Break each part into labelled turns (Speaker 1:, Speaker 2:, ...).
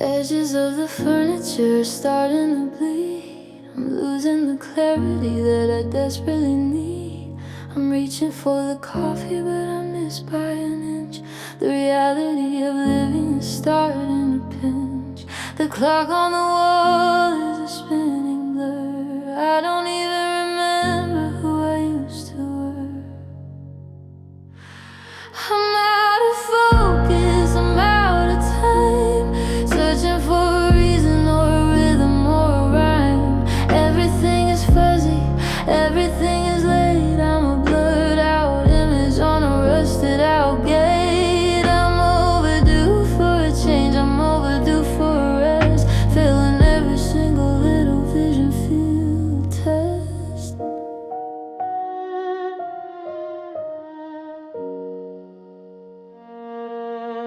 Speaker 1: Edges of the furniture are starting to bleed. I'm losing the clarity that I desperately need. I'm reaching for the coffee, but I miss by an inch. The reality of living is starting to pinch. The clock on the wall is a spinning blur. I don't even remember who I used to were. I'm out of focus, I'm out of time, searching for a reason or a rhythm or a rhyme. Everything is fuzzy, everything is late. I'm a blurred out image on a rusted out gate. I'm overdue for a change, I'm overdue for a rest, failing every single little vision field test.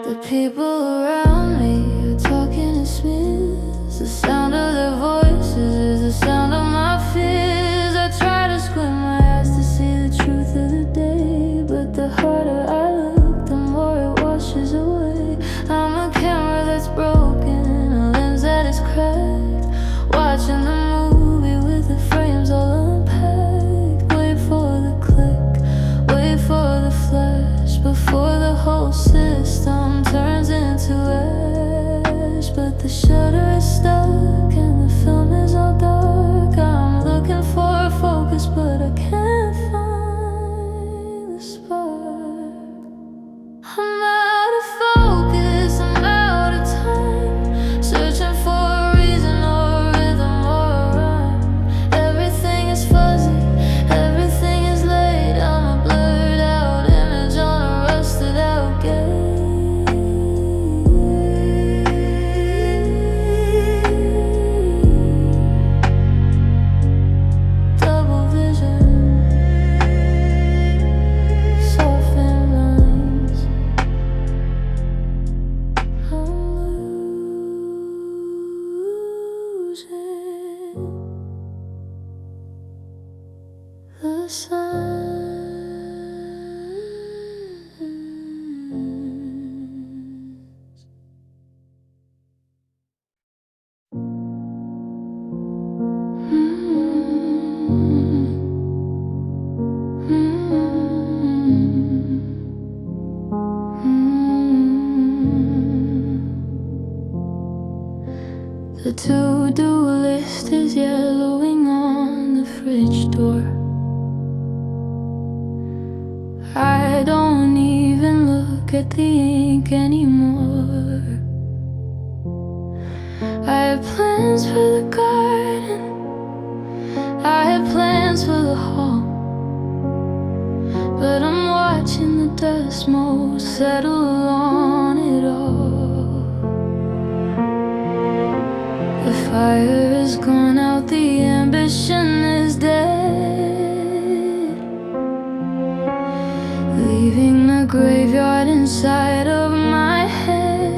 Speaker 1: The people around me are talking in smears. The sound of their voices is the sound of my fears. I try to squint my eyes to see the truth of the day, but the harder I look, the more it washes away. I'm a camera that's broken, a lens that is cracked, watching the movie with the frames all unpacked. Wait for the click, wait for the flash, before the whole system turns into ash. But the shutter is stuck and the film is all dark. I'm looking for a focus, but I can't find the spark. I'm out of focus, I'm out of time, searching for a reason or a rhythm or a rhyme. Everything is fuzzy, everything is late. I'm a blurred out image on a rusted out gate. Double vision, softened lines. I'm losing the signs. The to-do list is yellowing on the fridge door. I don't even look at the ink anymore. I had plans for the garden, I had plans for the hall, but I'm watching the dust mold settle on it all. The fire is gone out, the ambition is dead, leaving the graveyard inside of my head.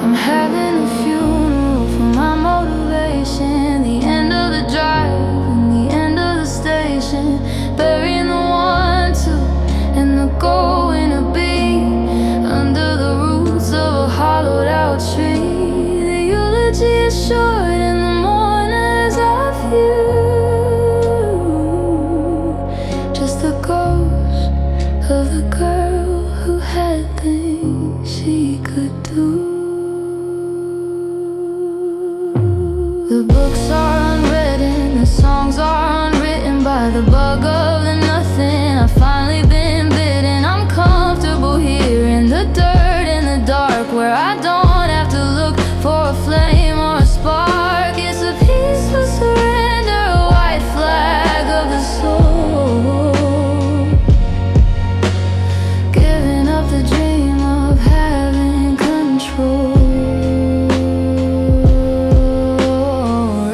Speaker 1: I'm having a funeral for my motivation, the end of the drive and the end of the station, burying the want to and the going to be under the roots of a hollowed out tree. The eulogy is short and the mourners are few, just the ghost of the girl who had things she could do. The books are unwritten, the songs are unwritten by the bug of the nothing. I've finally been bitten, I'm comfortable here in the dirt, in the dark, where I don't have to look for a flame or a spark. It's a peaceful surrender, a white flag of the soul, giving up the dream of having control.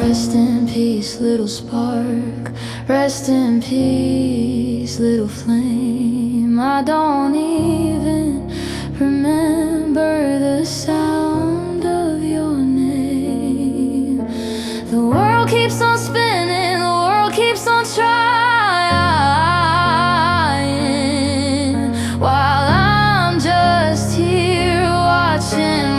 Speaker 1: Rest in peace, little spark, rest in peace, little flame. I don't even remember the sound of your name. The world keeps on spinning, the world keeps on trying, while I'm just here watching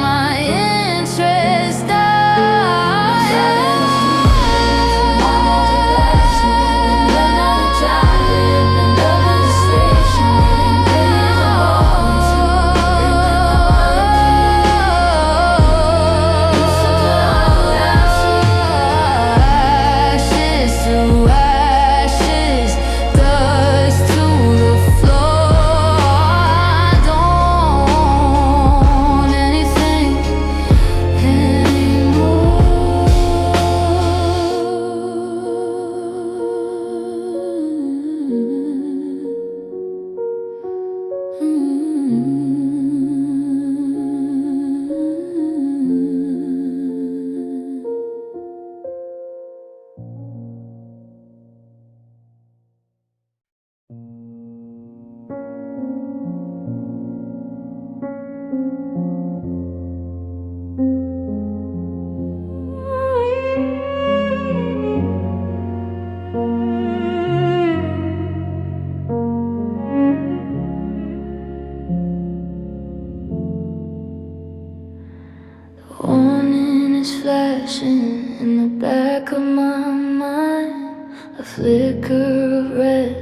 Speaker 1: Warning is flashing in the back of my mind, a flicker of red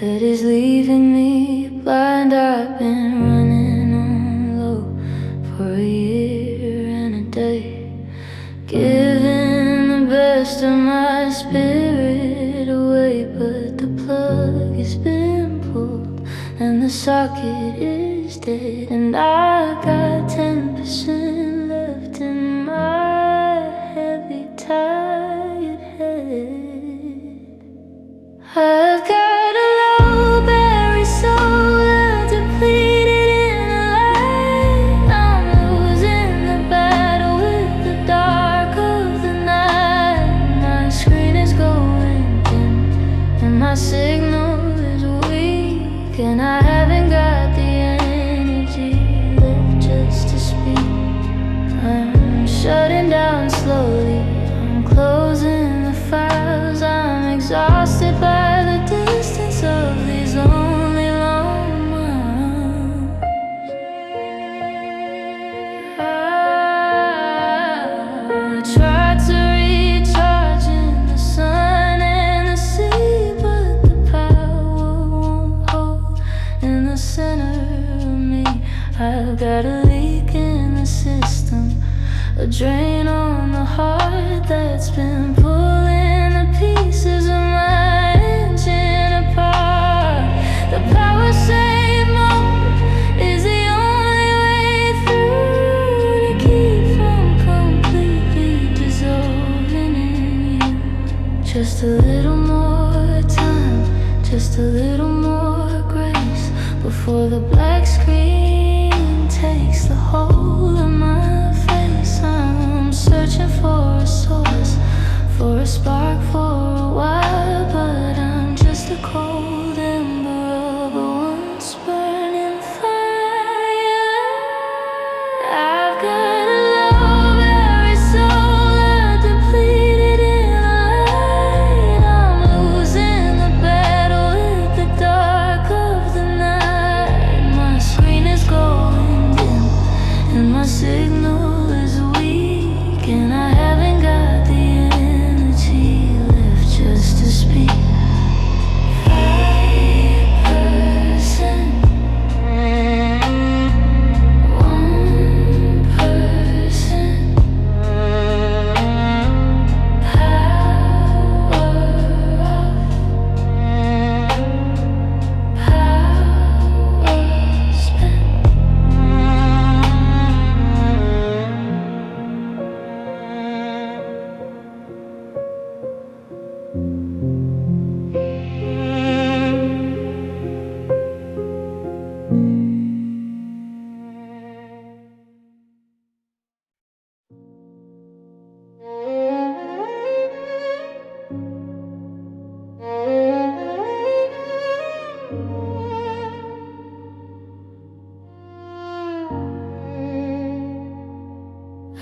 Speaker 1: that is leaving me blind. I've been running on low for a year and a day, giving the best of my spirit away, but the plug has been pulled and the socket is dead, and I got 10% left in my heavy, tired head. I've got a low berry soul, a depleted inner light. I'm losing the battle with the dark of the night. My screen is going dim and my signal is weak, and I haven't got the energy left just to speak. I'm shutting down slowly, I'm closing the files. I'm exhausted by the distance of these lonely long miles. I tried to recharge in the sun and the sea, but the power won't hold in the center of me. I've got a leak in the system, a drain on the heart that's been pulling the pieces of my engine apart. The power save mode is the only way through to keep from completely dissolving in you. Just a little more time, just a little more grace before the black screen takes the whole of my face. I'm searching for a source, for a spark for a while, but I'm just a cold ember of a once burning fire. I've got a low berry soul, a depleted inner light. I'm losing the battle with the dark of the night. My screen is going dim and my signal is weak, and I haven't got the energy left just to speak. 5%, 1%, power off, power spent.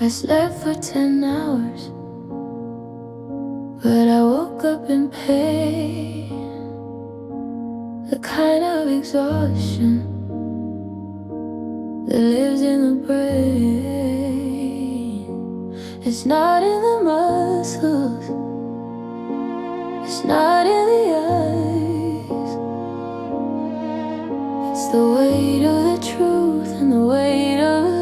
Speaker 1: I slept for 10 hours, but I woke up in pain, the kind of exhaustion that lives in the brain. It's not in the muscles, it's not in the eyes. It's the weight of the truth and the weight of lies.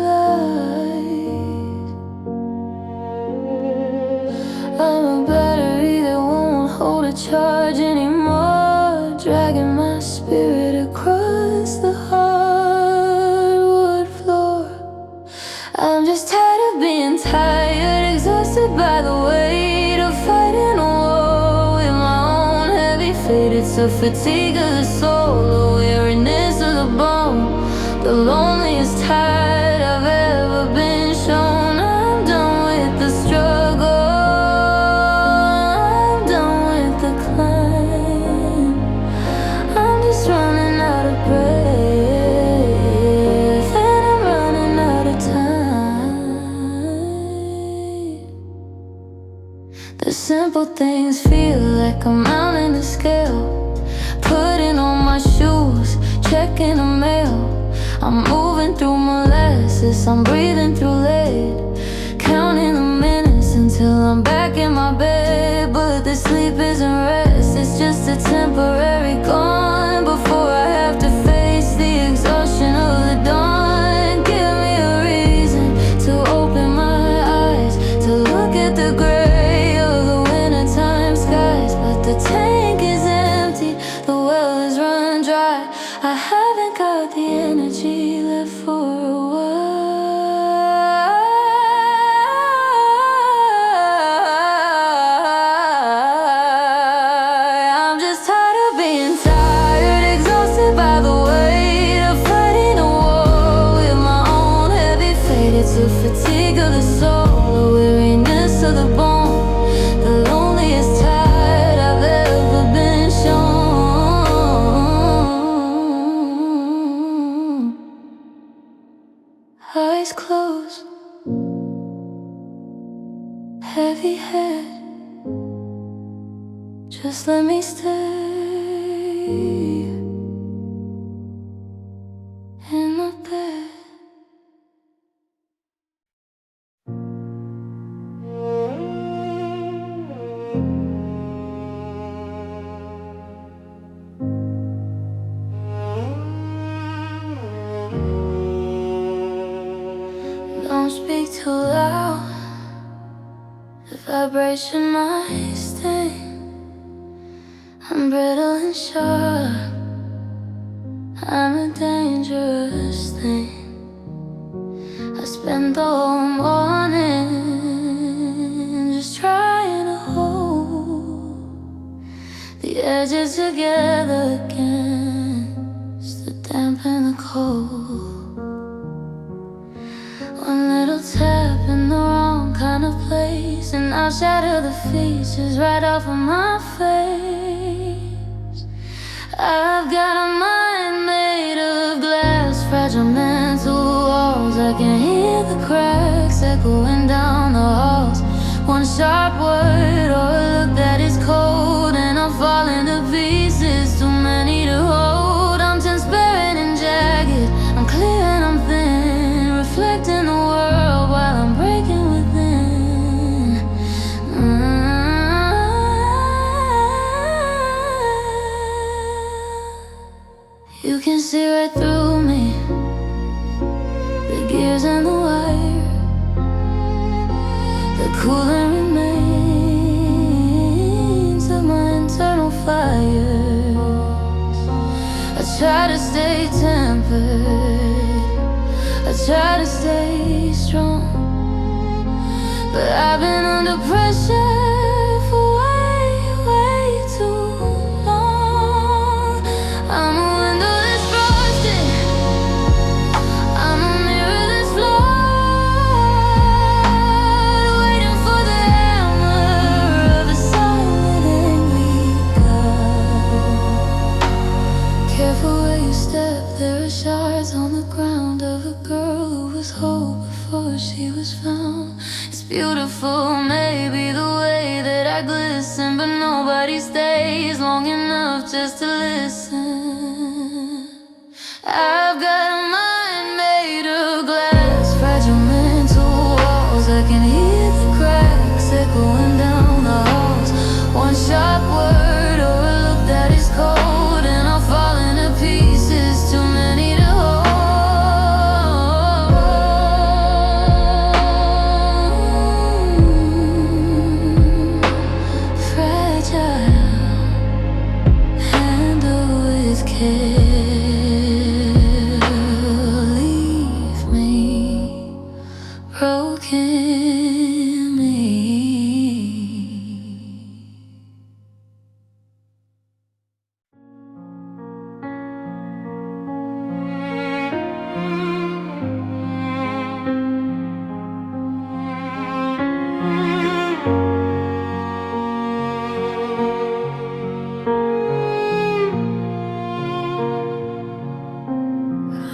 Speaker 1: I'm a battery that won't hold a charge anymore, dragging my spirit across the hardwood floor. I'm just tired of being tired, exhausted by the weight of fighting a war with my own heavy fate. It's a fatigue of the soul, a weariness of the bone, the loneliest tide I've ever been shown. I'm done with the struggle, I'm done with the climb. I'm just running out of breath, and I'm running out of time. The simple things feel like a mountain to scale, putting on my shoes, checking the mail. I'm moving through molasses, I'm breathing through lead, counting the minutes until I'm back in my bed. But the sleep isn't rest, it's just a temporary gone before I have to face the exhaustion of the dawn. Give me a reason to open my eyes, to look at the gray of the wintertime skies. But the tank is empty, the well is run dry. I haven't got the energy left for a while. I'm just tired of being tired, exhausted by the weight of fighting a war with my own heavy fate. It's the fatigue of the soul, the weariness of the bone, the loneliest tide I've ever been shown. Eyes closed, heavy head, just let me stay in the bed. Don't speak too loud, the vibration might sting. I'm brittle and sharp, I'm a dangerous thing. I spend the whole morning just trying to hold the edges together against the damp and the cold. One little tap in the wrong kind of place, and I'll shatter the features right off of my face. I've got a mind made of glass, fragile mental walls. I can hear the cracks echoing down the halls. One sharp word or a look that is cold, and I'm falling to pieces, too many to hold. I'm transparent and jagged, I'm clear and I'm thin, reflecting the world while I'm breaking within. You can see right through me, the gears and the wire, the cooling remains of my internal fires. I try to stay tempered, I try to stay strong, but I've been under pressure for way, way too long. I'm a window that's frosted, I'm a mirror that's flawed, waiting for the hammer of a silent angry God. Careful where you step, there are shards on the ground of a girl who was whole before she was found. It's beautiful, maybe the way that I glisten, but nobody stays long enough just to listen. I've got a mind made of glass, fragile mental walls. I can hear the cracks echoing down the halls. One sharp word or a look that is cold, and I'll fall into pieces, too many to hold. Leave me broken me.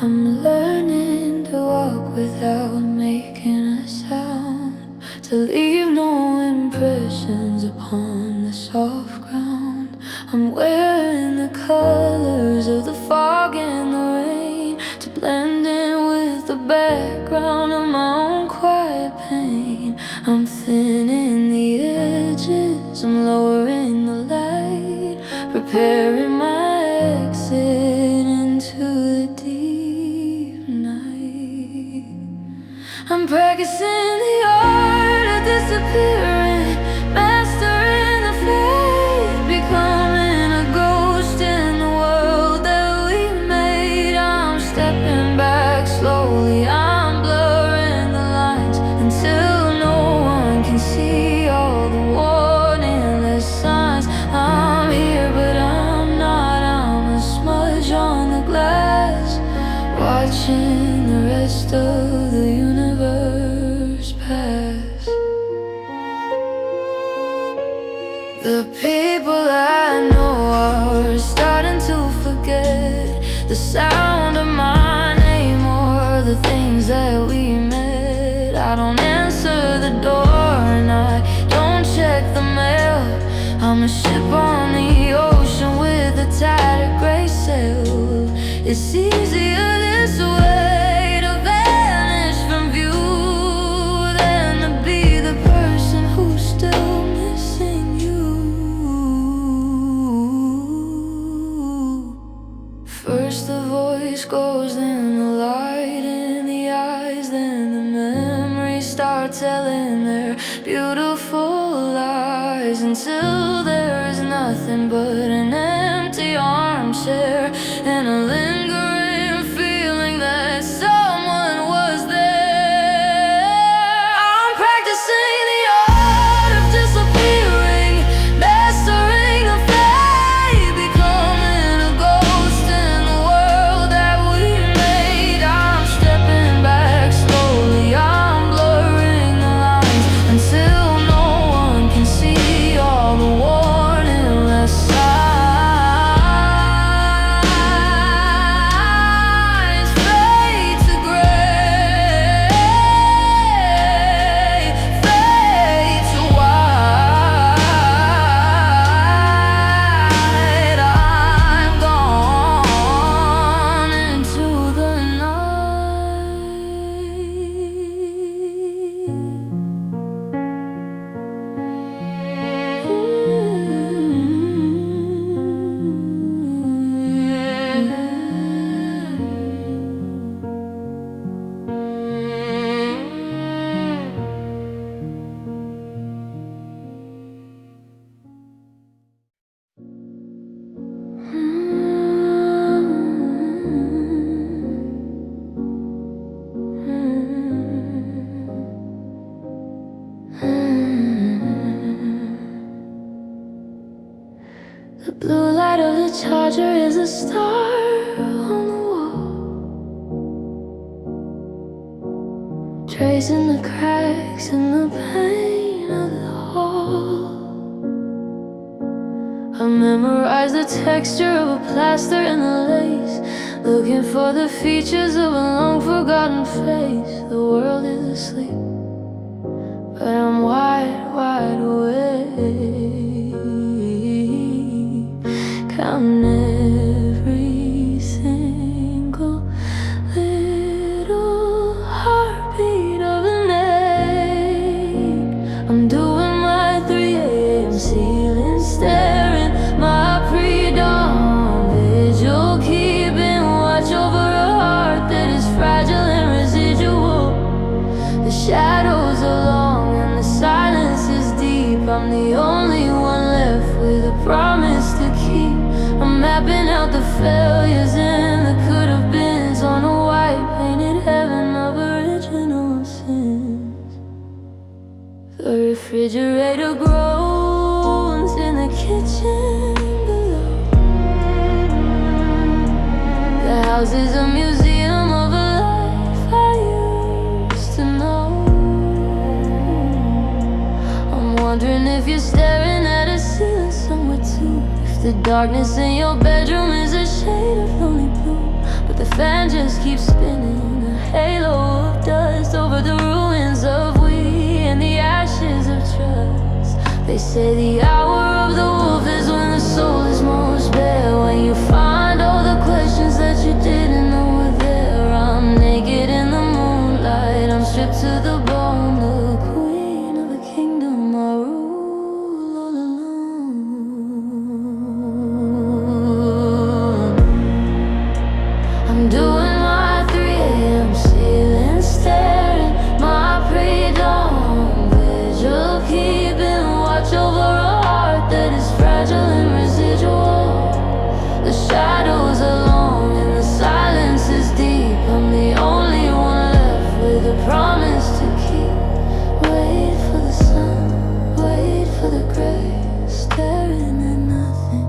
Speaker 1: I'm learning to walk without making a sound, to leave no impressions upon the soft ground. I'm wearing the colors of the fog and the rain, to blend in with the background of my own quiet. quiet pain. I'm thinning the edges, I'm lowering the light, preparing my exit into the deep night. I'm practicing the art of disappearing, mastering the fate, becoming a ghost in the world that we made. I'm stepping back slowly, I'm blurring the lines until no one can see all the warning signs. I'm here but I'm not, I'm a smudge on the glass, watching the rest of the universe pass. The people I know are starting to forget the sound of my name or the things that we met. I don't answer the door and I don't check the mail. I'm a ship on the ocean with a tattered gray sail. It's easier this way to vanish from view than to be the person who's still missing you. First the voice goes, then the light in the eyes, then the memories start telling their beautiful lies, until there is nothing but an empty armchair and a lingering feeling that someone was there. I'm practicing the art of disappearing, mastering the fate, becoming a ghost in the world that we made. I'm stepping back slowly, I'm blurring the lines until no one can see all the warning signs. Fade to gray, fade to white. I'm gone into the night. The blue light of the charger is a star on the wall, tracing the cracks in the paint of the hall. I memorize the texture of a plaster and the lace, looking for the features of a long forgotten face. The world is asleep, but I'm wide, wide awake, counting every single little heartbeat of the night. I'm doing my 3 a.m. ceiling, staring my pre-dawn vigil, keeping watch over a heart that is fragile and residual. The shadows are long and the silence is deep. I'm the only one left with a promise to keep. I'm mapping out the failures and the could-have-beens on a white painted heaven of original sins. The refrigerator groans in the kitchen below. The house is a museum of a life I used to know. I'm wondering if you're staring at a ceiling somewhere too. If the darkness in your bedroom is a shade of lonely blue, but the fan just keeps spinning, a halo of dust over the ruins of we and the ashes of trust. They say the hour of the wolf is when the soul is most bare, when you find all the questions that you didn't know were there. I'm naked in the moonlight, I'm stripped to the bone, the queen of a kingdom. I rule all alone. I'm doing my 3 a.m. ceiling staring, my pre-dawn vigil, keeping watch over a heart that is fragile and residual. The shadows are long and the silence is deep. I'm the only one left with a promise to keep. Wait for the sun, wait for the gray, staring at nothing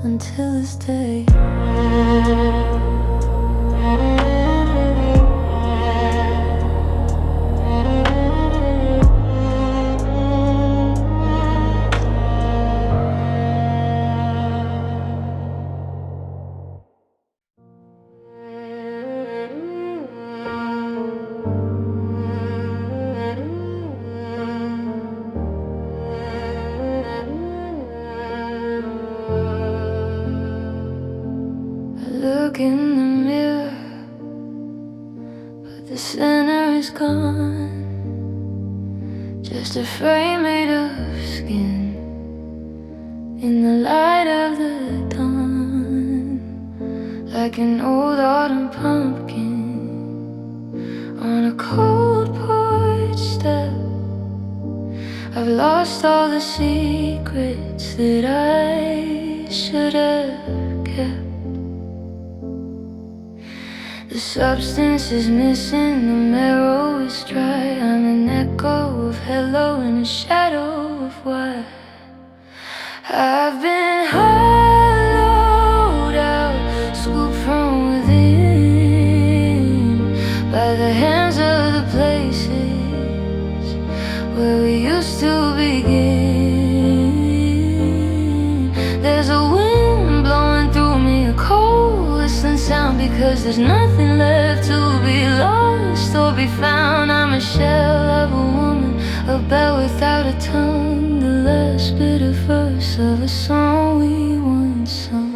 Speaker 1: until this day. Look in the mirror, but the center is gone. Just a frame made of skin in the light of the dawn, like an old autumn pumpkin on a cold porch step. I've lost all the secrets that I should have kept. The substance is missing, the marrow is dry. I'm an echo of hello in a shadow of why I've been hollowed out, scooped from within by the hands of the places where we used to begin. There's a wind blowing through me, a cold whistling sound, because there's nothing left to be lost or be found. I'm a shell of a woman, a bell without a tongue, the last bit of verse of a song we once sung.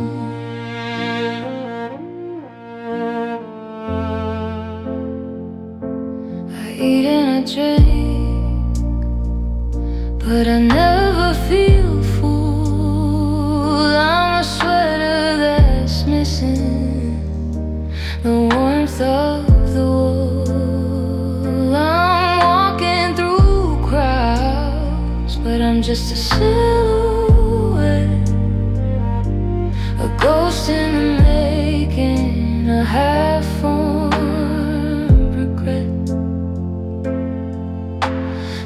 Speaker 1: I eat and I drink, but I never feel full. I'm a sweater that's missing the warmth of the wall. I'm walking through crowds, but I'm just a silhouette, a ghost in the making, a half-formed regret.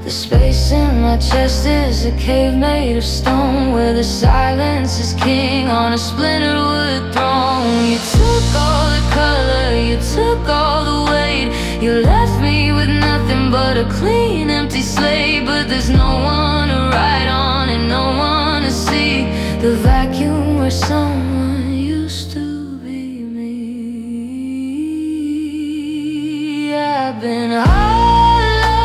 Speaker 1: The space in my chest is a cave made of stone, where the silence is king on a splintered wood throne. You took all the color, you took all the weight, you left me with nothing but a clean, empty slate. But there's no one to write on and no one to see the vacuum where someone used to be me. I've been hollowed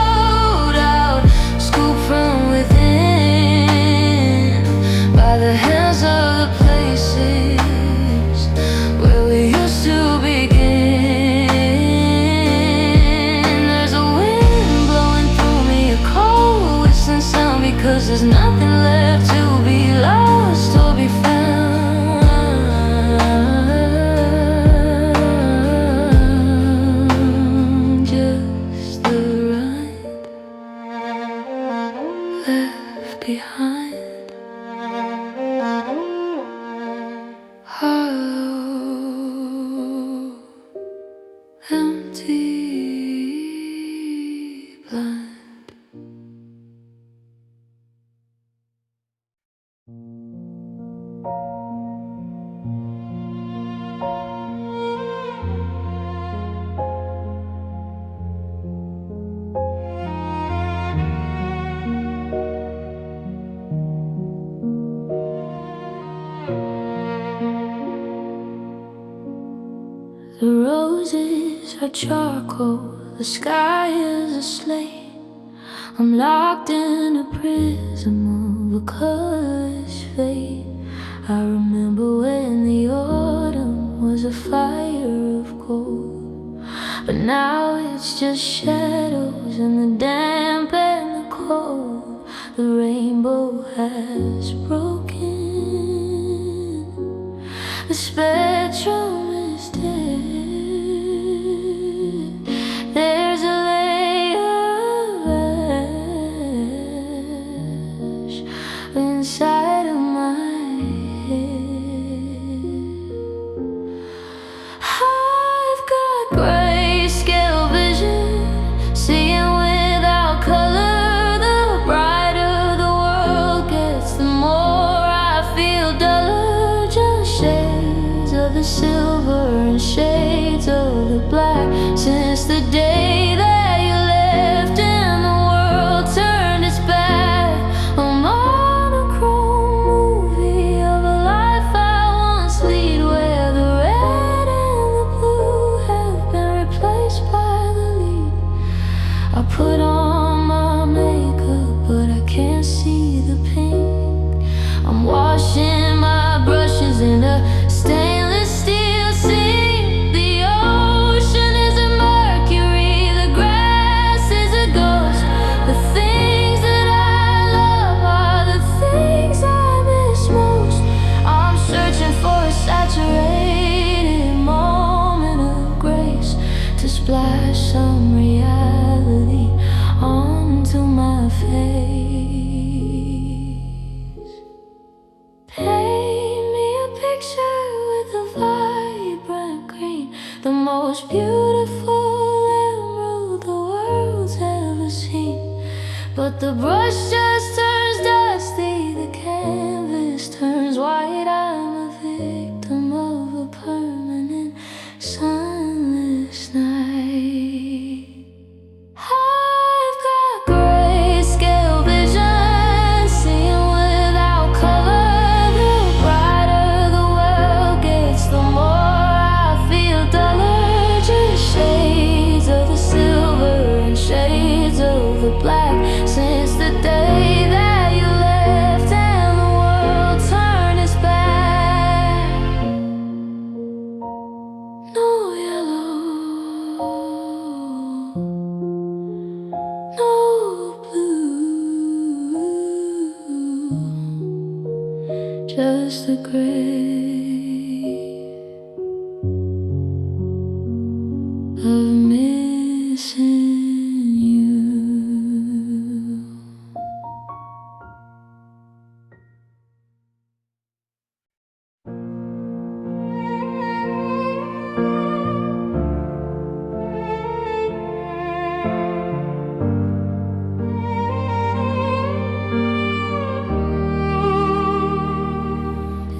Speaker 1: out, scooped from within by the hands of the places where we used to begin. There's a wind blowing through me, a cold whistling sound, because there's nothing left to be lost or be found. Just the rind left behind. Hollow, empty, blind. The roses are charcoal, the sky is a slate. I'm locked in a prism of a colorless fate. I remember when the autumn was a fire of gold. But now it's just shadows in the damp and the cold. The rainbow has broken. The spectrum is dead. There's a layer of ash inside of my head. I've got grayscale vision, seeing without color. The brighter the world gets, the more I feel duller. Just shades of the silver and shades of the black. Since the day that you left and the world turned its back, a monochrome movie of a life I once lead, where the red and the blue have been replaced by the lead. I put on my makeup, but I can't see the pink. I'm washing my brushes in a stainless steel sink. The ocean is a mercury, the grass is a ghost. The things that I love are the things I miss most. I'm searching for a saturated moment of grace to splash some reality onto my face. Paint me a picture with a vibrant green, the most beautiful emerald the world's ever seen. But the brush just turns dusty, the canvas turns white. I'm a victim of a permanent sunless night. I've got grayscale vision, seeing without color. The brighter the world gets, the more I feel duller. Just shades of the silver and shades of the black. Since the day that you left and the world turned its back. No yellow, no blue, just the grave of missing you.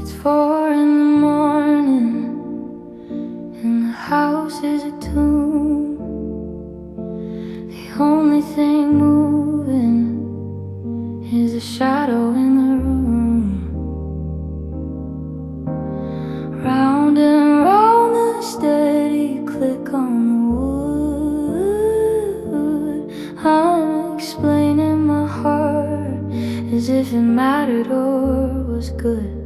Speaker 1: It's 4 in the morning and the house is a tomb. The only thing moving is a shadow in the room. Round and round the steady click on the wood. I'm explaining my heart as if it mattered or was good.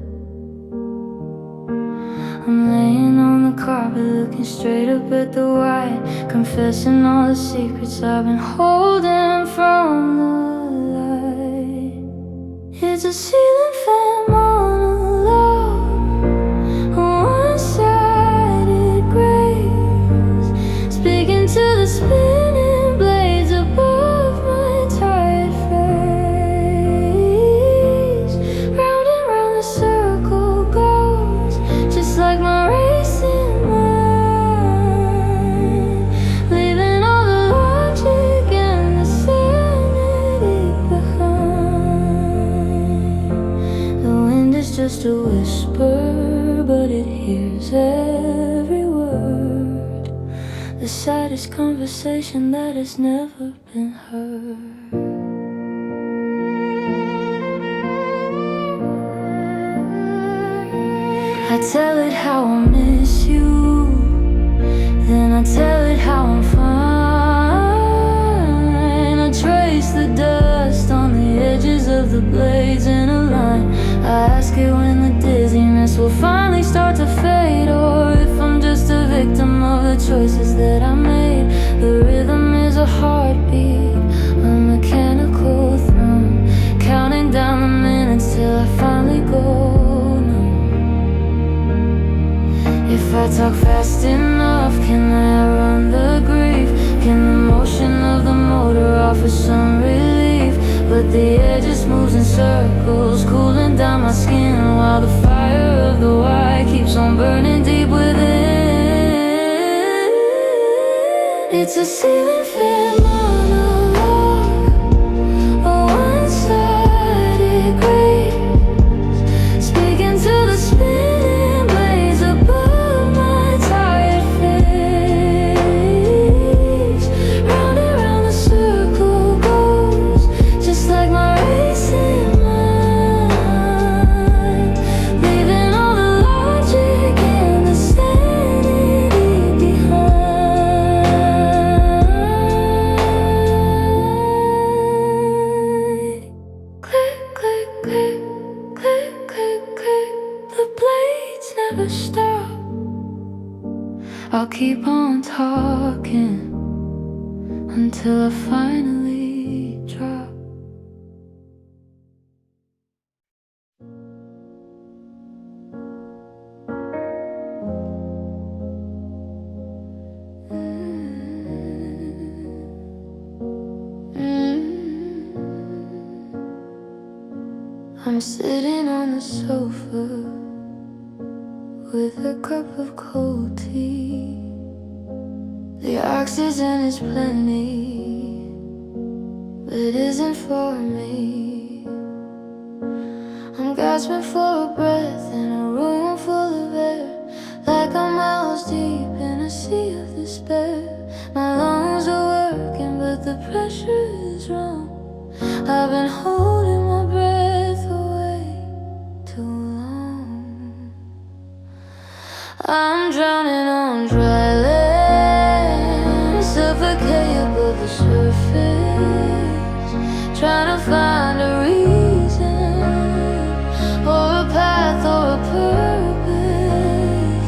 Speaker 1: I'm laying on the carpet, looking straight up at the white, confessing all the secrets I've been holding from the light. It's a ceiling fan monologue, a one-sided grace, speaking to the spinning blades above my tired face. Round and round the circle goes, just like my racing mind, leaving all the logic and the sanity behind. The wind is just a whisper, but it hears every word. The saddest conversation that has never been heard. I tell it how I miss you, then I tell it how I'm fine. I trace the dust on the edges of the blades in a line. I ask it when the dizziness will finally start to fade, or if I'm just a victim of the choices that I made. my skin, while the fire of the why keeps on burning deep within. It's a ceiling fan monologue, a one-sided grave, speaking to the spinning blades above my tired face. Round and round the circle goes, just like my racing mind, leaving all the logic and the sanity behind. Click, click, click, click, click, click, the blades never stop. I'll keep on talking until I finally drop. I'm sitting on the sofa with a cup of cold tea. The oxygen is plenty, but it isn't for me. I'm gasping for a breath in a room full of air, like I'm miles deep in a sea of despair. My lungs are working, but the pressure is wrong. I've been holding my breath away too long. I'm drowning on dry land, suffocate above the surface, trying to find a reason, or a path, or a purpose.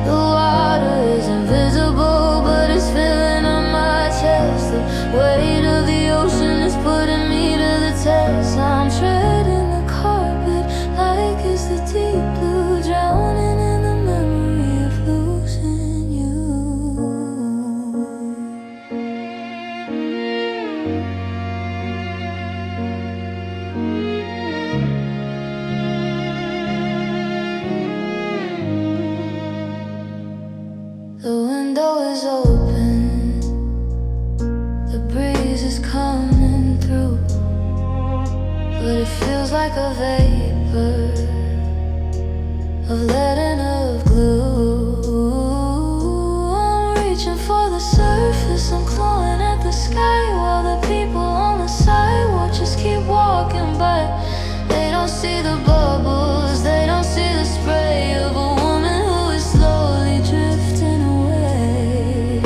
Speaker 1: The water is invisible, but it's filling up my chest. The weight of the ocean is putting me to the test. I'm treading the carpet like it's the deep blue, drowning in the memory of losing you. The window is open, the breeze is coming through, but it feels like a vapor of lead and of glue. I'm reaching for the surface, I'm clawing at the sky, while the people on the sidewalk just keep walking by. They don't see the bubbles, they don't see the spray of a woman who is slowly drifting away.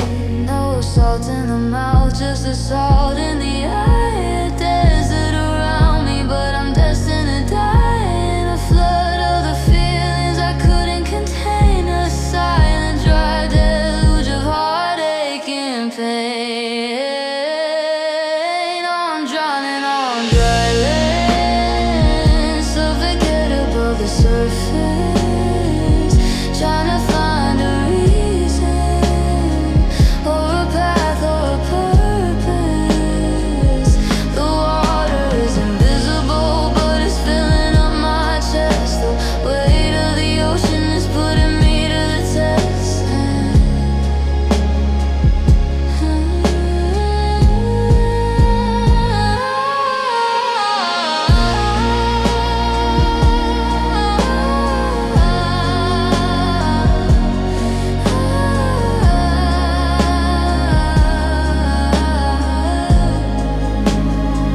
Speaker 1: No salt in the mouth, just the salt in the eye. A desert around me, but I'm destined to die in a flood of the feelings I couldn't contain. A silent, dry deluge of heartache and pain. I'm drowning on dry land, suffocate above the surface, trying to find a reason, or a path, or a purpose. The water is invisible, but it's filling up my chest. The weight of the ocean is putting me to the test.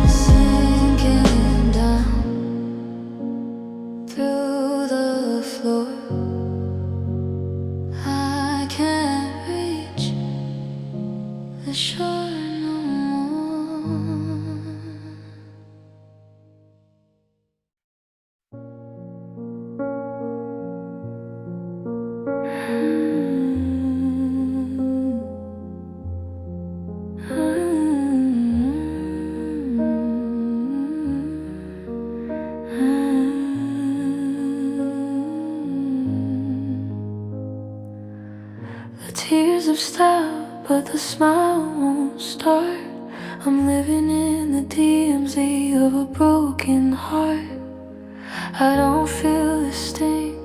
Speaker 1: Sinking down through the floor, I can't reach the shore no more. The tears have stopped, but the smile won't start. I'm living in the DMZ of a broken heart. I don't feel the sting,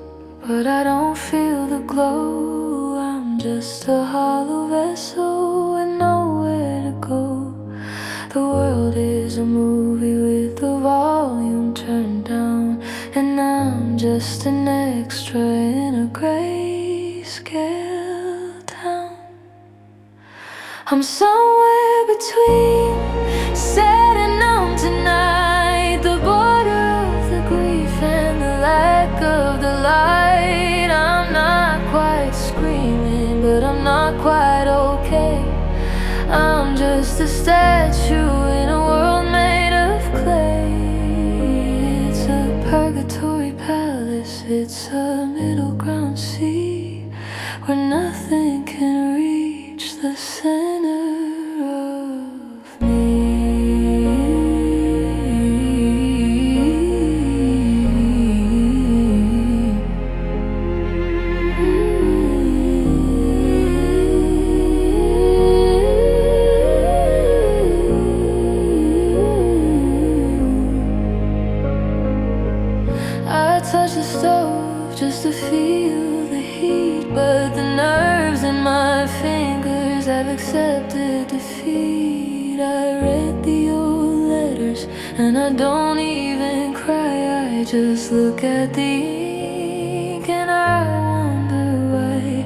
Speaker 1: but I don't feel the glow. I'm just a hollow vessel with nowhere to go. The world is a movie with the volume turned down, and I'm just an extra in a grayscale town. I'm somewhere between sad and numb tonight, the border of the grief and the lack of the light. I'm not quite screaming, but I'm not quite okay. I'm just a statue in a world made of clay. It's a purgatory palace, it's a middle ground sea where nothing can reach the center of me. I touch the stove just to feel the heat, but the nerves in my fingers have accepted defeat. I read the old letters and I don't even cry. I just look at the ink and I wonder why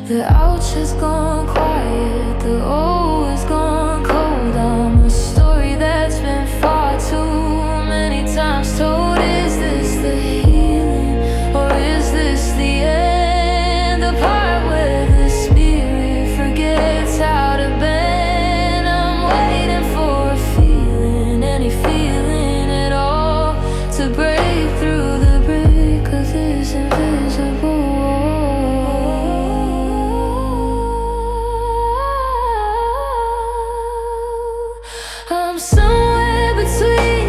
Speaker 1: the ouch has gone quiet, the O has gone cold. I'm a story that's been far too many times told. Is this the healing, or is this the end? The part where the spirit forgets how to bend. I'm waiting for a feeling, any feeling at all, to break through the brick of this invisible wall. I'm somewhere between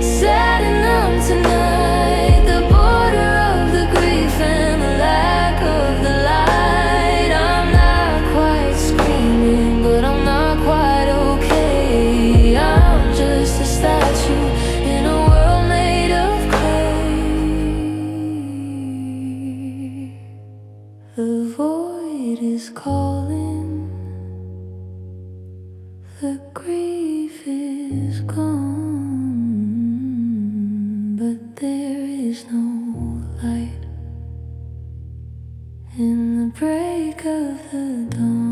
Speaker 1: sad and numb tonight, the border of the grief and the lack of the light. I'm not quite screaming, but I'm not quite okay. I'm just a statue in a world made of clay. The void is calling, the grief is gone, but there is no light in the break of the dawn.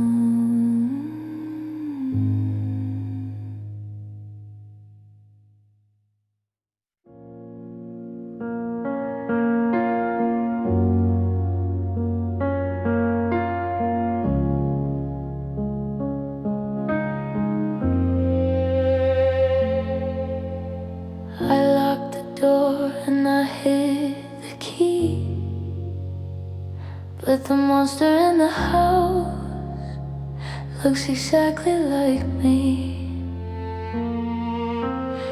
Speaker 1: I locked the door and I hid the key, but the monster in the house looks exactly like me.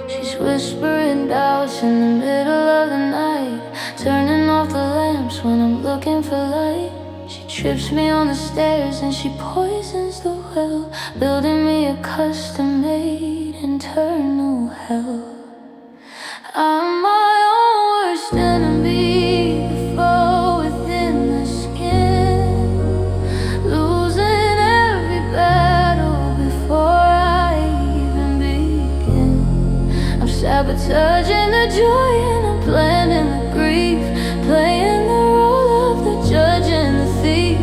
Speaker 1: She's whispering doubts in the middle of the night, turning off the lamps when I'm looking for light. She trips me on the stairs and she poisons the well, building me a custom-made internal hell. I'm my own worst enemy, the foe within the skin, losing every battle before I even begin. I'm sabotaging the joy and I'm planning the grief, playing the role of the judge and the thief.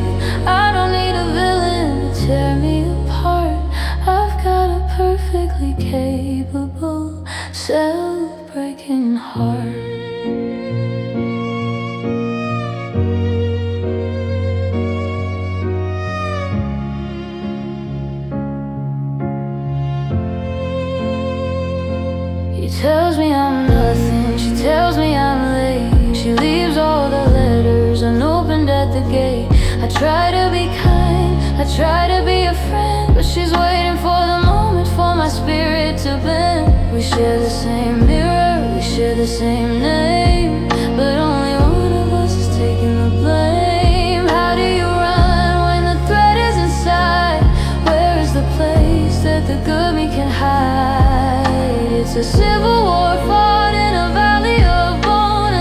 Speaker 1: I don't need a villain to tear me apart. I've got a perfectly capable self-breaking heart. He tells me I'm nothing, she tells me I'm late. She leaves all the letters unopened at the gate. I try to be kind, I try to be a friend, but she's waiting for the moment for my spirit to bend. We share the same mirror, we share the same name, but only one of us is taking the blame. How do you run when the threat is inside? Where is the place that the good me can hide? It's a civil war fought in a valley of bone,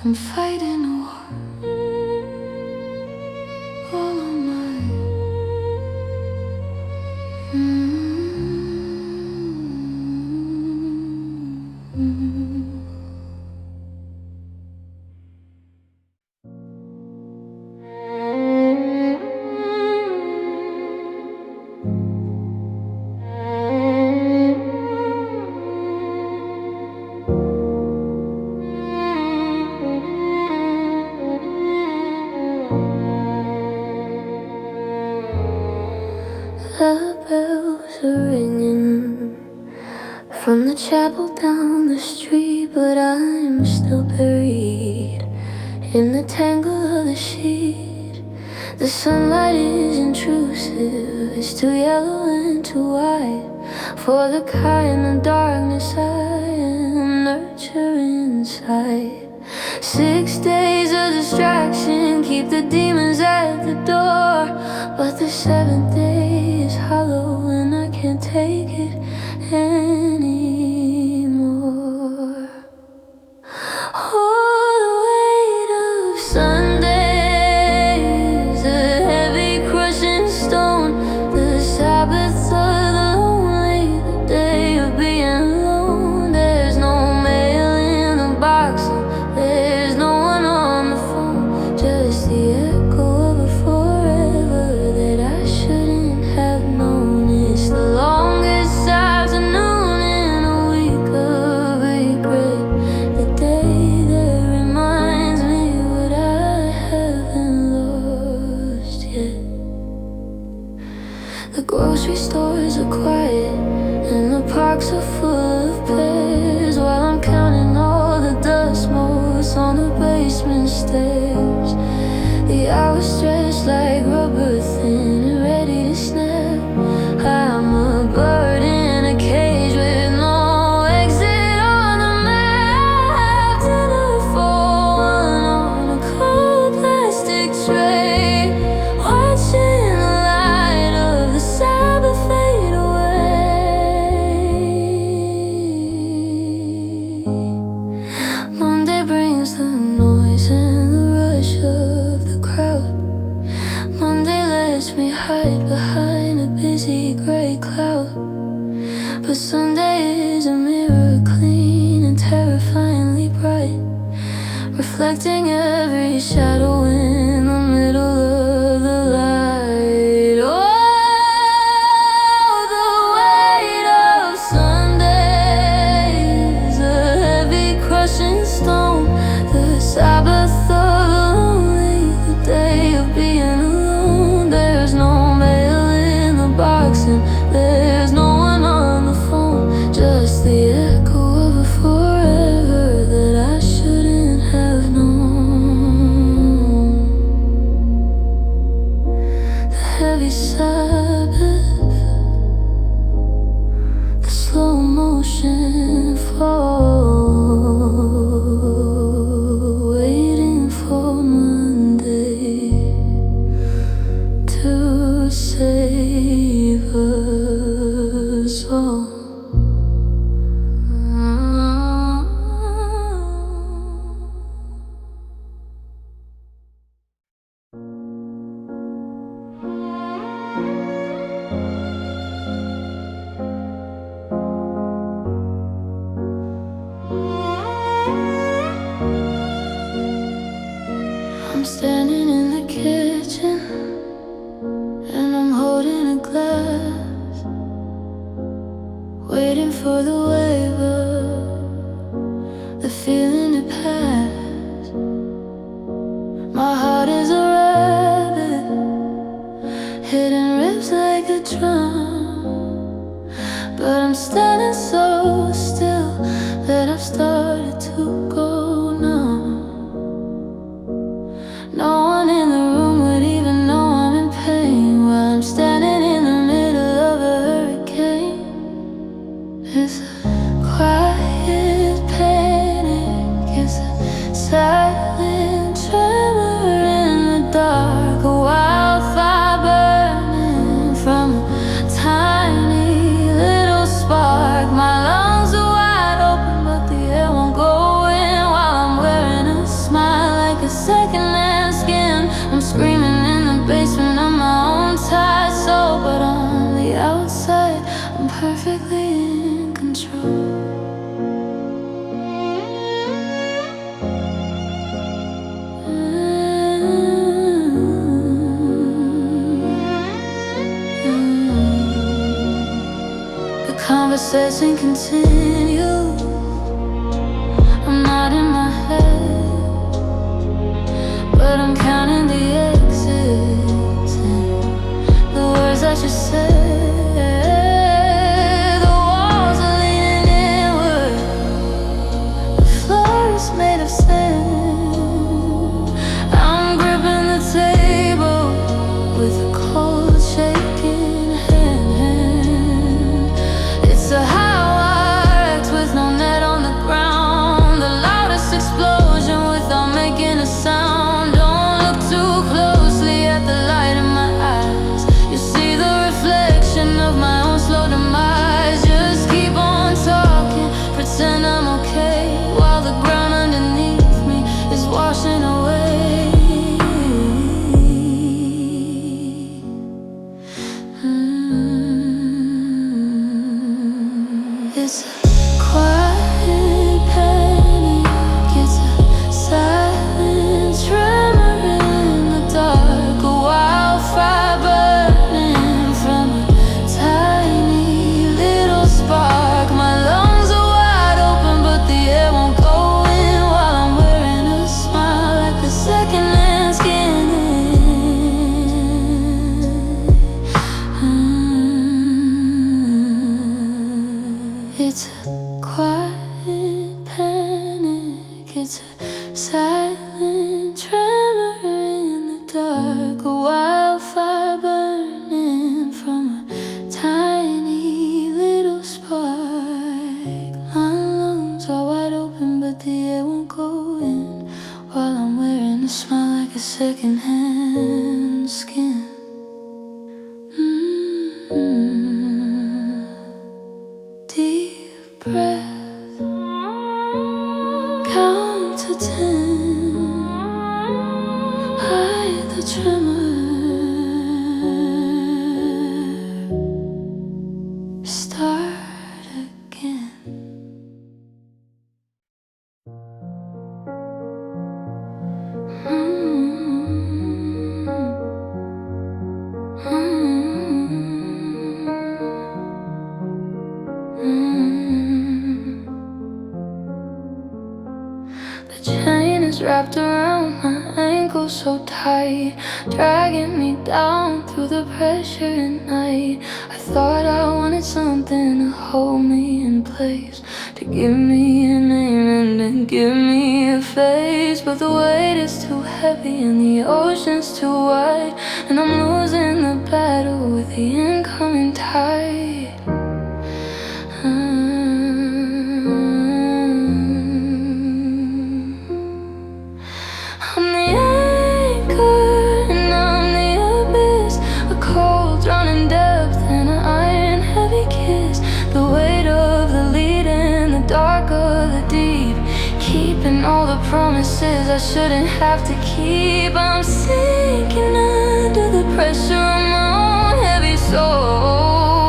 Speaker 1: I'm fighting a war all on my The bells are ringing from the chapel down the street, but I'm still buried in the tangle of the sheet. The sunlight is intrusive, it's too yellow and too white for the kind of darkness I am nurturing inside. 6 days of distraction keep the demons at the door, but the seventh day is hollow and I can't take it anymore. Oh, the weight of Sundays, a heavy crushing stone, the Sabbath of the lonely, the day of being alone. There's no mail in the box, there's no one on the phone, just the echo of a forever that I shouldn't have known. It's the longest afternoon in a week of regret, the day that reminds me what I haven't lost yet. The grocery stores are quiet and the parks are full of pears, while I'm counting all the dust motes on the basement stairs. The hours stretch like rubber thin and ready to snap. I'm a bird in a cage with no exit on the map. Dinner for one on a cold plastic tray, watching the light of the Sabbath fade away. Monday brings the noise and the rush of the crowd. Monday lets me hide behind a busy gray cloud, but Sunday is a mirror clean and terrifyingly bright, reflecting every shadow in the middle of the light. Oh, the weight of Sundays, a heavy crushing stone, the Sabbath of the lonely, the day of being alone. There's no mail in the box and there's no one on the phone, just the echo of a forever that I shouldn't have known. The heavy Sabbath, the slow motion fall, waiting for Monday to save us all. I'm standing in the kitchen and I'm holding a glass, waiting for the wave of the feeling to pass. My heart is a rabbit, hitting ribs like a drum, but I'm standing so still that I've started to go numb. No one in the room would even know I'm in pain while I'm standing in the middle of a hurricane. It's a quiet panic, it's a silent tremor in the dark, a wildfire burning from a tiny little spark. My lungs are wide open, but the air won't go in processing continues. I'm not in my head, but I'm counting the exits and the words that you said. The walls are leaning inward, the floor is made of sand. I'm gripping the table with a cold shaking hand. It's a high wire act with no net on the ground, the loudest explosion without making a sound. Don't look too closely at the light in my eyes, you see the reflection of my own slow demise. Just keep on talking, pretend I'm okay, while the ground underneath me is washing away. It's a quiet panic, it's a silent tremor in the dark, a wildfire burning from a tiny little spark. My lungs are wide open, but the air won't go in while I'm wearing a smile like a second-hand skin. It's a quiet panic, it's a silent tremor in the dark, a wildfire burning from a tiny little spark. My lungs are wide open, but the air won't go in while I'm wearing a smile like a second-hand skin. Deep breath, count to 10, hide the tremor, start again. The chain is wrapped around my ankle so tight, dragging me down through the pressure at night. I thought I wanted something to hold me in place, to give me a name and then give me a face. But the weight is too heavy and the ocean's too wide, and I'm losing the battle with the incoming tide. I'm the anchor and I'm the abyss, a cold drowning depth and an iron heavy kiss. The weight of the lead and the dark of the deep, keeping all the promises I shouldn't have to keep. I'm sinking under the pressure of my own heavy soul,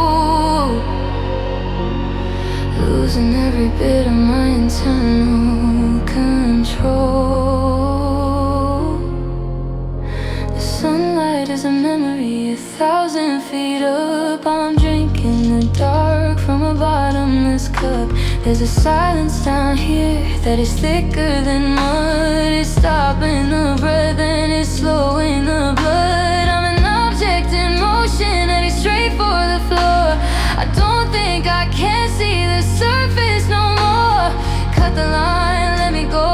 Speaker 1: losing every bit of my internal control. The sunlight is a memory 1,000 feet up. I'm drinking the dark from a bottomless cup. There's a silence down here that is thicker than mud. It's stopping the breath and it's slowing the blood. I'm an object in motion heading straight for the floor. I don't think I can see the surface no more. Cut the line, let me go,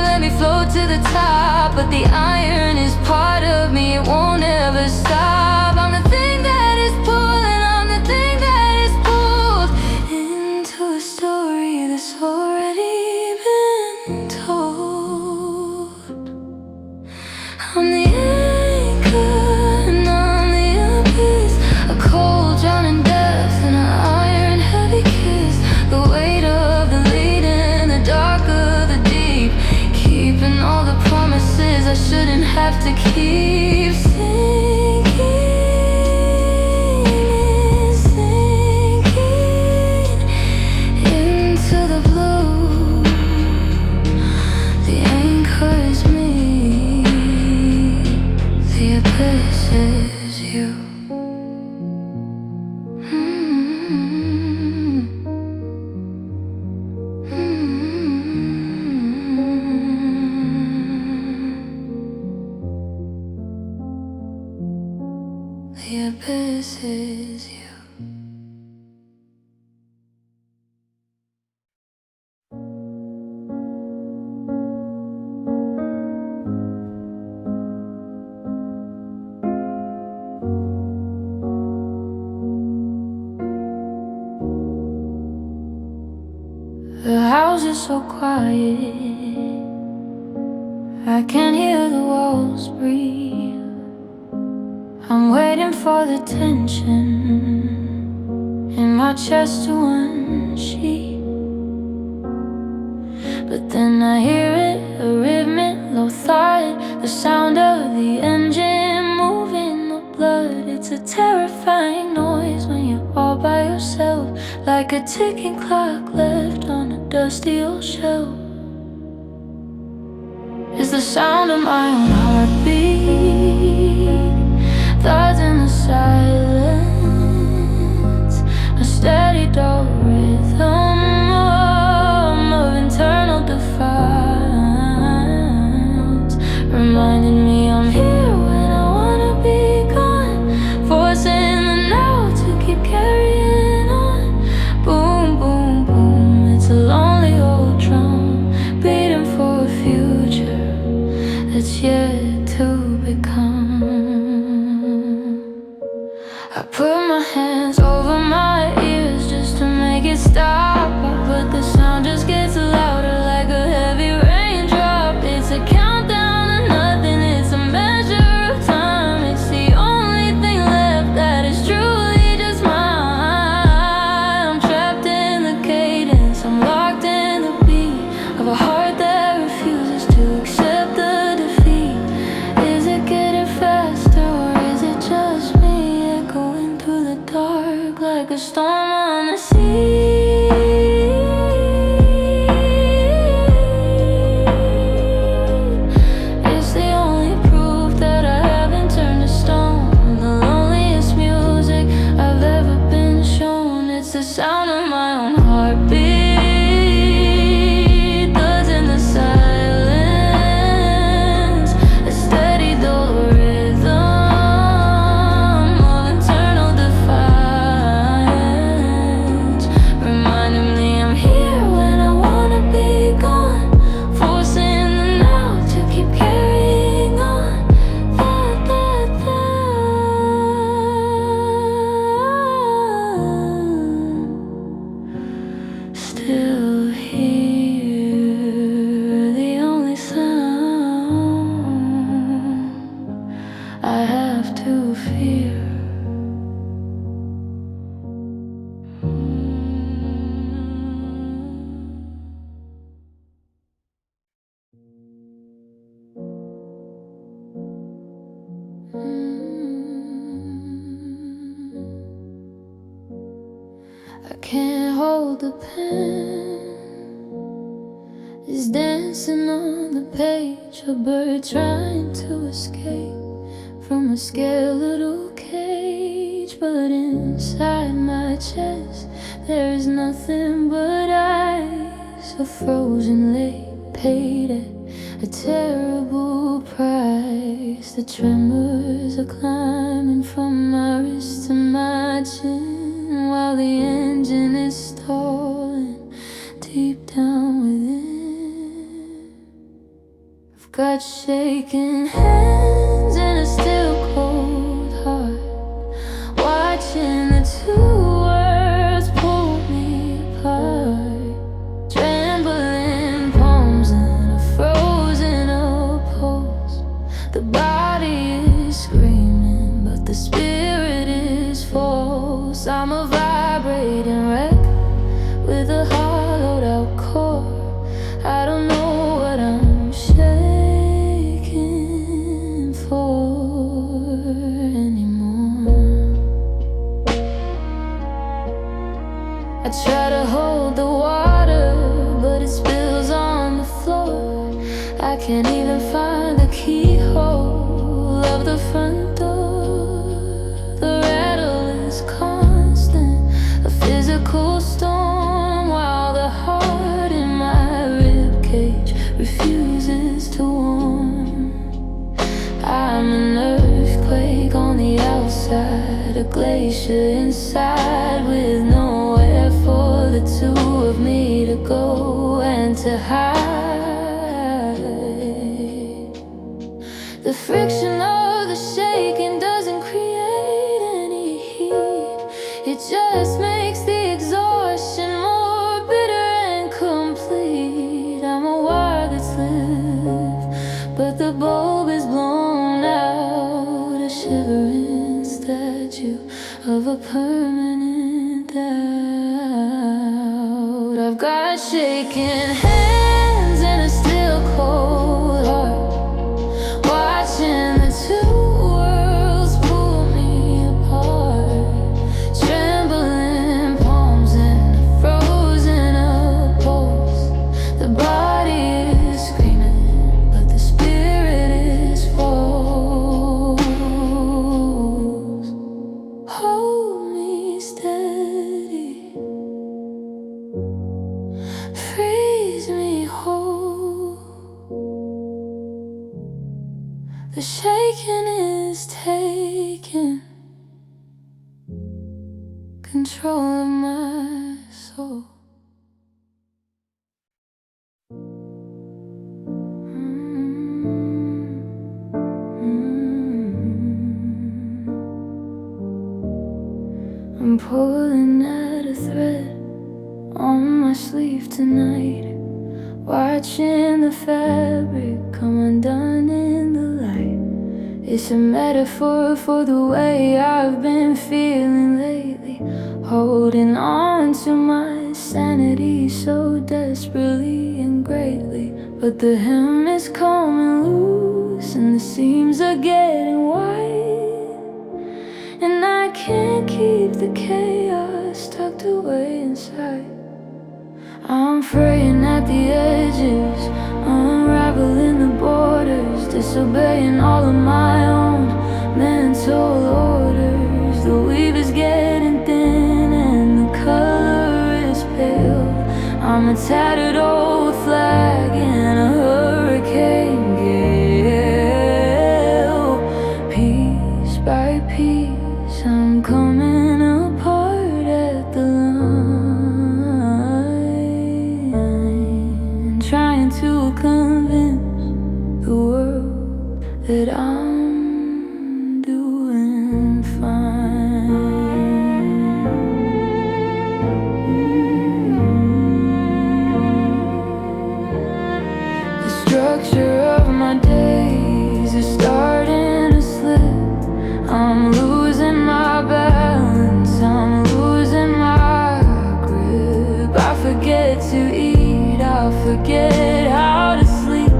Speaker 1: let me float to the top. But the iron is part of me, it won't ever stop. I'm the thing that is pulling, I'm the thing that is pulled into a story that's already been told. I'm the anchor and I'm the abyss, a cold drowning depth and an iron heavy kiss. The weight of the lead and the dark of the deep, keeping all the promises I shouldn't have to keep. Sinking into the blue. The anchor is me, the abyss is you. is you. The house is so quiet, I can hear the walls breathe. I'm waiting for the tension in my chest to unsheath. But then I hear it, a rhythmic low thud, the sound of the engine moving the blood. It's a terrifying noise when you're all by yourself, like a ticking clock left on a dusty old shelf. It's the sound of my own heartbeat, thoughts in the silence, a steady dull rhythm of internal defiance, reminding me I'm here when I wanna be gone, forcing the now to keep carrying on. Boom, boom, boom, it's a lonely old drum, beating for a future that's yet to become. I put my hands over my ears just to make it stop, but the sound just gets louder like a heavy raindrop. It's a countdown to nothing, it's a measure of time. It's the only thing left that is truly just mine. I'm trapped in the cadence, I'm locked in the beat of a heart that refuses to accept the defeat. Is it getting faster or is it just me echoing through the dark like a storm on the sea? It's the only proof that I haven't turned to stone, the loneliest music I've ever been shown. It's the sound of my own heartbeat, thuds in the silence, a steady dull rhythm of internal defiance, reminding me I'm here when I wanna be gone, forcing the now to keep carrying on. Still here, the only sound I have to fear. I can't hold the pen, it's dancing on the page, a bird trying to escape from a scared little cage. But inside my chest there is nothing but ice, a frozen lake paid at a terrible price. The tremors are climbing from my wrist to my chin, while the engine is stalling deep down within. I've got shaking hands and a still cold heart, watching the two worlds pull me apart. Trembling palms and a frozen upholst. The body is screaming, but the spirit is false. I'm a vibrating wreck with a hollowed out core. I don't know what I'm shaking for anymore. I try to hold the water, but it spills on the floor. I can't even find the keyhole of the front door. The rattle is constant, a physical storm, while the heart in my ribcage refuses to warm. I'm an earthquake on the outside, a glacier inside, with nowhere for the two of me to go and to hide. The friction of the shaking doesn't create any heat. It just makes the exhaustion more bitter and complete. I'm a wire that's lit, but the bulb is blown out, a shivering statue of a permanent doubt. I've got shaking hands and a still cold heart, watching the two worlds pull me apart. Trembling palms and frozen up pulse. The body is screaming, but the spirit is froze. Hold me steady, freeze me whole. The shaking is taking control of my soul. I'm pulling at a thread on my sleeve tonight, watching the fabric come undone in the light. It's a metaphor for the way I've been feeling lately, holding on to my sanity so desperately and greatly. But the hem is coming loose and the seams are getting wide, and I can't keep the chaos tucked away inside. I'm fraying at the edges, unraveling the borders, disobeying all of my own mental orders. The weave is getting thin and the color is pale. I'm a tattered old flag in a hurricane gale. Piece by piece, I'm coming apart at the line, trying to convince the world that I'm doing fine. The structure of my days is starting to slip. I'm losing my balance, I'm losing my grip. I forget to eat, I forget how to sleep.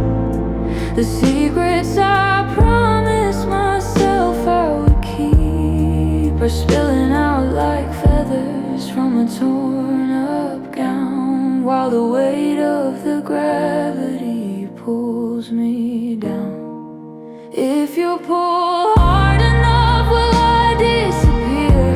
Speaker 1: The secrets I promised myself I would keep are spilling out like feathers from a torn up gown, while the weight of the gravity pulls me down. If you pull hard enough, will I disappear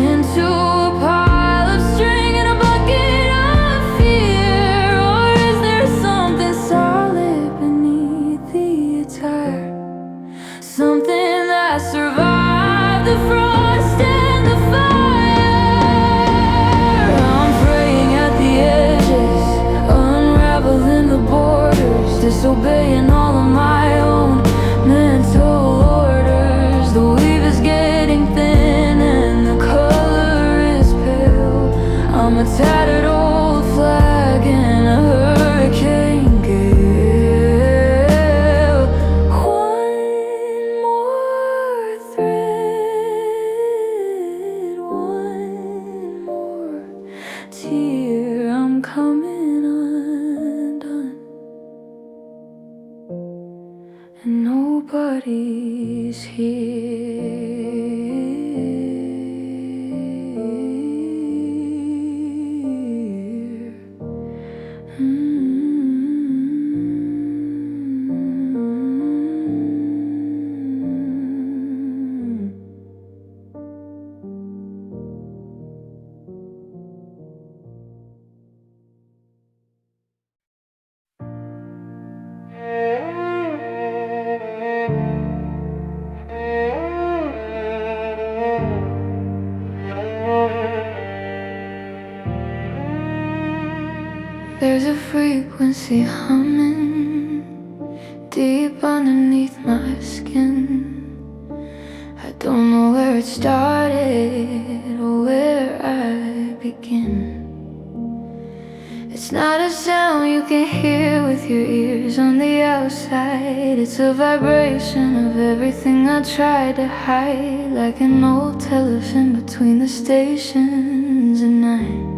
Speaker 1: into a pile of string and a bucket of fear? Or is there something solid beneath the attire, something that survived the frost and the fire? I'm fraying at the edges, unraveling the borders, disobeying all of my own mental orders. The weave is getting thin and the color is pale. I'm a tattered old flag in a hurricane gale. One more thread, one more tear, I'm coming undone, and nobody's here. frequency humming deep underneath my skin. I don't know where it started or where I begin. It's not a sound you can hear with your ears on the outside. It's a vibration of everything I tried to hide, like an old telephone between the stations at night.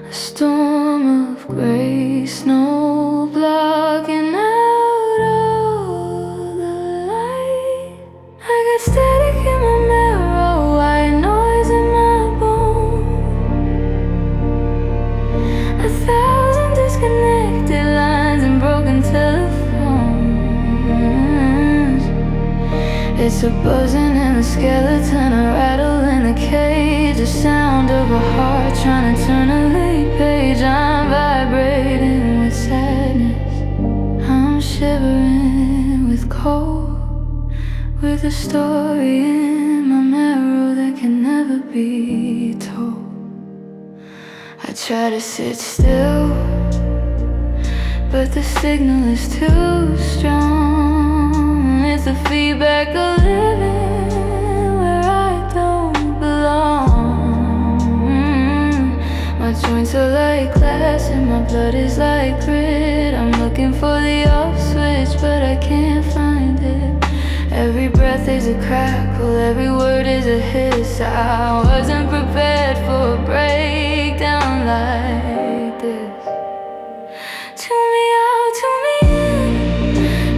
Speaker 1: A storm of gray snow blocking out all the light. I got static in my marrow, white noise in my bones. 1,000 disconnected lines and broken telephones. It's a buzzing in the skeleton, a rattle in the cage, the sound of a heart trying to turn a late page. I'm vibrating with sadness, I'm shivering with cold, with a story in my marrow that can never be told. I try to sit still, but the signal is too strong. It's the feedback of living where I don't belong. My joints are like glass and my blood is like grit. I'm looking for the off switch, but I can't find it. Every breath is a crackle, every word is a hiss. I wasn't prepared for a breakdown like this. Tune me out, tune me in,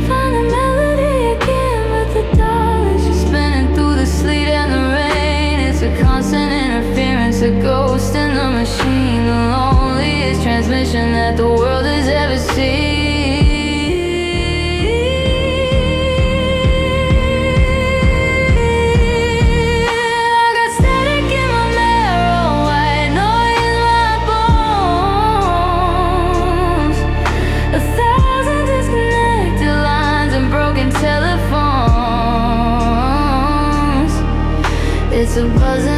Speaker 1: find the melody again, but the dial is just spinning through the sleet and the rain. It's a constant interference, a ghost in the machine, the loneliest transmission that the world has ever seen. It's a buzzing